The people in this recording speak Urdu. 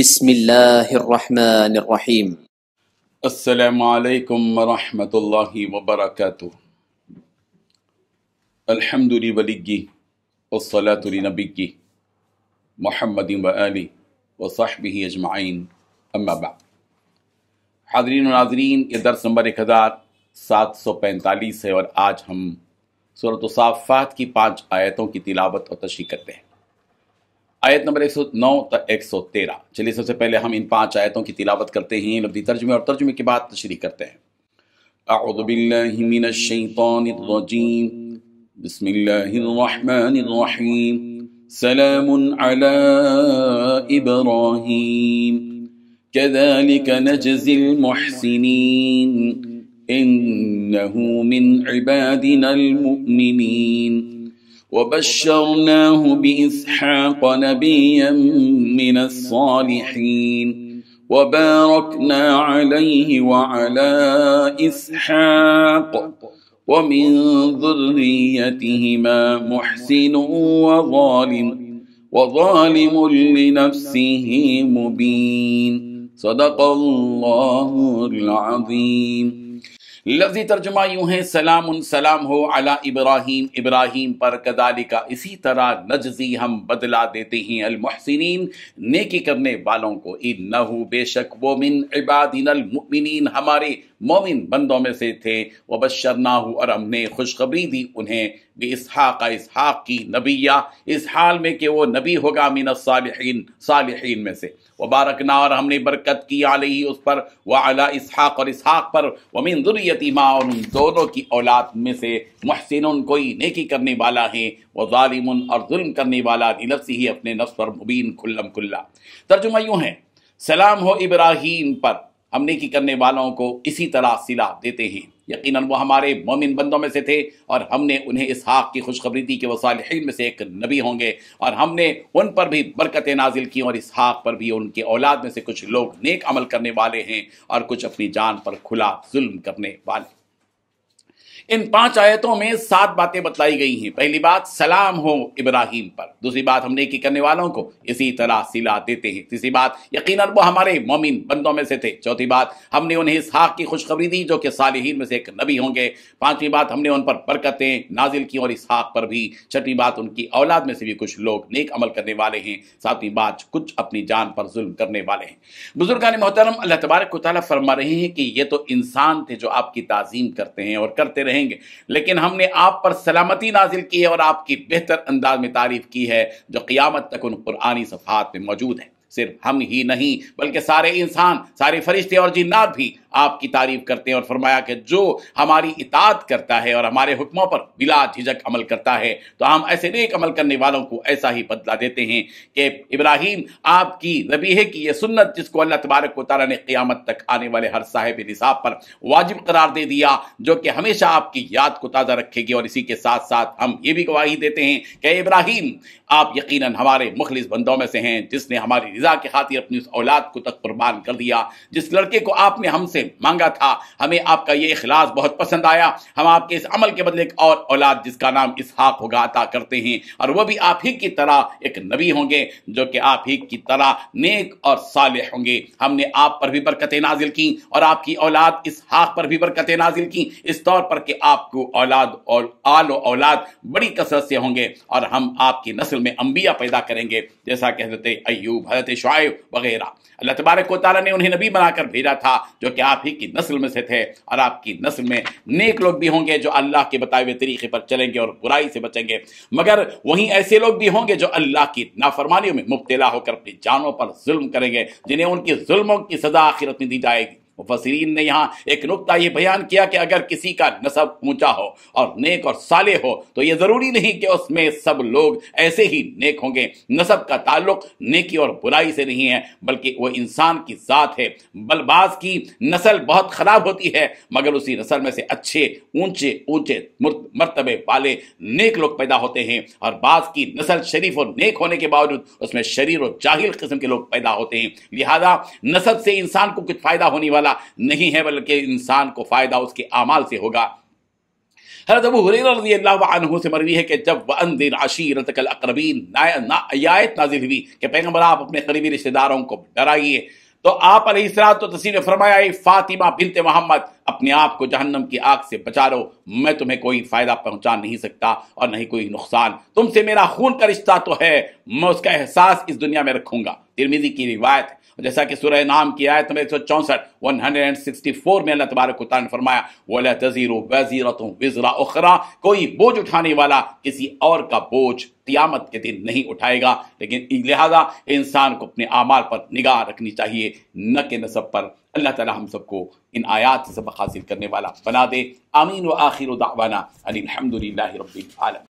بسم اللہ الرحمن الرحیم۔ السلام علیکم ورحمۃ اللہ وبرکاتہ۔ الحمد لولی والصلاة لنبی محمد وآلہ وصحبہ اجمعین، اما بعد۔ حاضرین و ناظرین، یہ درس نمبر 1745 ہے اور آج ہم سورۃ الصافات کی 5 آیتوں کی تلاوت اور تشریح کرتے ہیں۔ آیت نمبر 109 تا 113۔ چلیے سب سے پہلے ہم ان 5 آیتوں کی تلاوت کرتے ہیں، لفظی ترجمے اور ترجمے کے بعد تشریح کرتے ہیں۔ اعوذ باللہ من الشیطان الرجیم، بسم اللہ الرحمن الرحیم، سلام علی ابراہیم كذلك نجزی المحسنین انہ من عبادنا المؤمنین وبشرناه بإسحاق نبيا من الصالحين وباركنا عليه وعلى إسحاق ومن ذريتهما محسن وظالم لنفسه مبين صدق اللہ العظیم۔ لفظی ترجمہ یوں ہے، سلام سلام ہو علی ابراہیم، ابراہیم پر، کذالک اسی طرح، نجزی ہم بدلہ دیتے ہیں، المحسنین نیکی کرنے والوں کو، انہو بے شک وہ، من عبادنا المؤمنین ہمارے مومن بندوں میں سے تھے، وبشرناہ اور ہم نے خوشخبری دی انہیں، باسحاق اسحاق کی، نبیہ اس حال میں کہ وہ نبی ہوگا، من الصالحین صالحین میں سے، وبارکنا اور ہم نے برکت کی، علیہ اس پر، وعلی اسحاق اور اسحاق پر، ومن ذریتی ما اور ان دونوں کی اولاد میں سے، محسن کوئی نیکی کرنے والا ہے، وظالم اور ظلم کرنے والا، لنفسہ ہی اپنے نفس پر، مبین کھلم کھلا۔ ترجمہ یوں ہے، سلام ہو ابراہیم پر، ہم نیکی کرنے والوں کو اسی طرح صلہ دیتے ہیں، یقیناً وہ ہمارے مومن بندوں میں سے تھے اور ہم نے انہیں اسحاق کی خوشخبری دی کہ وہ صالحین میں سے ایک نبی ہوں گے، اور ہم نے ان پر بھی برکتیں نازل کی، اور اسحاق پر بھی ان کے اولاد میں سے کچھ لوگ نیک عمل کرنے والے ہیں اور کچھ اپنی جان پر کھلا ظلم کرنے والے۔ ان 5 آیتوں میں 7 باتیں بتلائی گئی ہیں۔ پہلی بات، سلام ہو ابراہیم پر۔ دوسری بات، ہم نیکی کرنے والوں کو اسی طرح صلہ دیتے ہیں۔ تیسری بات، یقیناً وہ ہمارے مومن بندوں میں سے تھے۔ چوتھی بات، ہم نے انہیں اسحاق کی خوشخبری دی جو کہ صالحین میں سے ایک نبی ہوں گے۔ پانچویں بات، ہم نے ان پر برکتیں نازل کی اور اسحاق پر بھی۔ چھٹی بات، ان کی اولاد میں سے بھی کچھ لوگ نیک عمل کرنے والے ہیں۔ ساتویں بات، کچھ اپنی جان پر ظلم کرنے والے ہیں۔ بزرگان محترم، اللہ تبارک و تعالیٰ فرما رہے ہیں کہ یہ تو انسان تھے جو آپ کی تعظیم کرتے ہیں اور کرتے رہیں گے، لیکن ہم نے آپ پر سلامتی نازل کی ہے اور آپ کی بہتر انداز میں تعریف کی ہے جو قیامت تک ان قرآنی صفحات میں موجود ہے۔ صرف ہم ہی نہیں بلکہ سارے انسان، سارے فرشتے اور جنات بھی آپ کی تعریف کرتے ہیں، اور فرمایا کہ جو ہماری اطاعت کرتا ہے اور ہمارے حکموں پر بلا جھجک عمل کرتا ہے تو ہم ایسے نیک عمل کرنے والوں کو ایسا ہی بدلہ دیتے ہیں کہ ابراہیم آپ کی ذبیحے کی یہ سنت جس کو اللہ تبارک و تعالیٰ نے قیامت تک آنے والے ہر صاحب نصاب پر واجب قرار دے دیا، جو کہ ہمیشہ آپ کی یاد کو تازہ رکھے گی، اور اسی کے ساتھ ساتھ ہم یہ بھی گواہی دیتے ہیں کہ ابراہیم آپ یقیناً ہمارے مخلص بندوں میں سے ہیں، جس نے ہماری رضا کی خاطر اپنی اس اولاد کو تک قربان کر دیا۔ جس لڑکے کو آپ نے ہم سے مانگا تھا، ہمیں آپ کا یہ اخلاص بہت پسند آیا، ہم آپ کے اس عمل کے بدلے ایک اور اولاد جس کا نام اسحاق ہوگا عطا کرتے ہیں، اور وہ بھی آپ ہی کی طرح ایک نبی ہوں گے جو کہ آپ ہی کی طرح نیک اور صالح ہوں گے۔ ہم نے آپ پر بھی برکتیں نازل کی اور آپ کی اولاد اسحاق پر بھی برکتیں نازل کی، اس طور پر کہ آپ کو اولاد اور آل و اولاد بڑی کثرت سے ہوں گے، اور ہم آپ کی نسل میں انبیاء پیدا کریں گے، جیسا کہ حضرت ایوب، حضرت شعیب وغیرہ۔ اللہ تبارک و تعالیٰ نے انہیں نبی بنا کر بھیجا تھا جو کہ آپ ہی کی نسل میں سے تھے، اور آپ کی نسل میں نیک لوگ بھی ہوں گے جو اللہ کے بتائے ہوئے طریقے پر چلیں گے اور برائی سے بچیں گے، مگر وہیں ایسے لوگ بھی ہوں گے جو اللہ کی نافرمانیوں میں مبتلا ہو کر اپنی جانوں پر ظلم کریں گے، جنہیں ان کی ظلموں کی سزا آخرت میں دی جائے گی۔ مفسرین نے یہاں ایک نقطہ یہ بیان کیا کہ اگر کسی کا نسب اونچا ہو اور نیک اور صالح ہو تو یہ ضروری نہیں کہ اس میں سب لوگ ایسے ہی نیک ہوں گے۔ نسب کا تعلق نیکی اور برائی سے نہیں ہے بلکہ وہ انسان کی ذات ہے، بل بعض کی نسل بہت خراب ہوتی ہے مگر اسی نسل میں سے اچھے اونچے مرتبے والے نیک لوگ پیدا ہوتے ہیں، اور بعض کی نسل شریف اور نیک ہونے کے باوجود اس میں شریر اور جاہل قسم کے لوگ پیدا ہوتے ہیں۔ لہذا نسب سے انسان کو کچھ فائدہ ہونے والا نہیں ہے بلکہ انسان کو فائدہ اس کے اعمال سے ہوگا۔ حضرت ابو ہریرہ رضی اللہ عنہ سے مروی ہے کہ جب وَأَنذِرْ عَشِيرَتَكَ الْأَقْرَبِينَ آیت نازل ہوئی کہ پیغمبر آپ اپنے قریبی رشتہ داروں کو ڈرائیے، تو آپ علیہ السلام نے فرمایا اے فاطمہ بنت محمد اپنے آپ کو جہنم کی آگ سے بچا لو، میں تمہیں کوئی فائدہ پہنچا نہیں سکتا اور نہ ہی کوئی نقصان، تم سے میرا خون کا رشتہ تو ہے، میں اس کا احساس اس دنیا میں رکھوں گا۔ ترمذی کی روایت ہے، جیسا کہ سورہ نام کی آیت نمبر 164 میں اللہ تبارک و تعالیٰ نے فرمایا وَلَا تَزِرُ وَازِرَةٌ وِزْرَ أُخْرَىٰ، کوئی بوجھ اٹھانے والا کسی اور کا بوجھ قیامت کے دن نہیں اٹھائے گا، لیکن لہذا انسان کو اپنے اعمال پر نگاہ رکھنی چاہیے نہ کہ نسب پر۔ اللہ تعالی ہم سب کو ان آیات سے سبق حاصل کرنے والا بنا دے، آمین۔ وآخر دعوانا ان الحمد للہ رب العالمین۔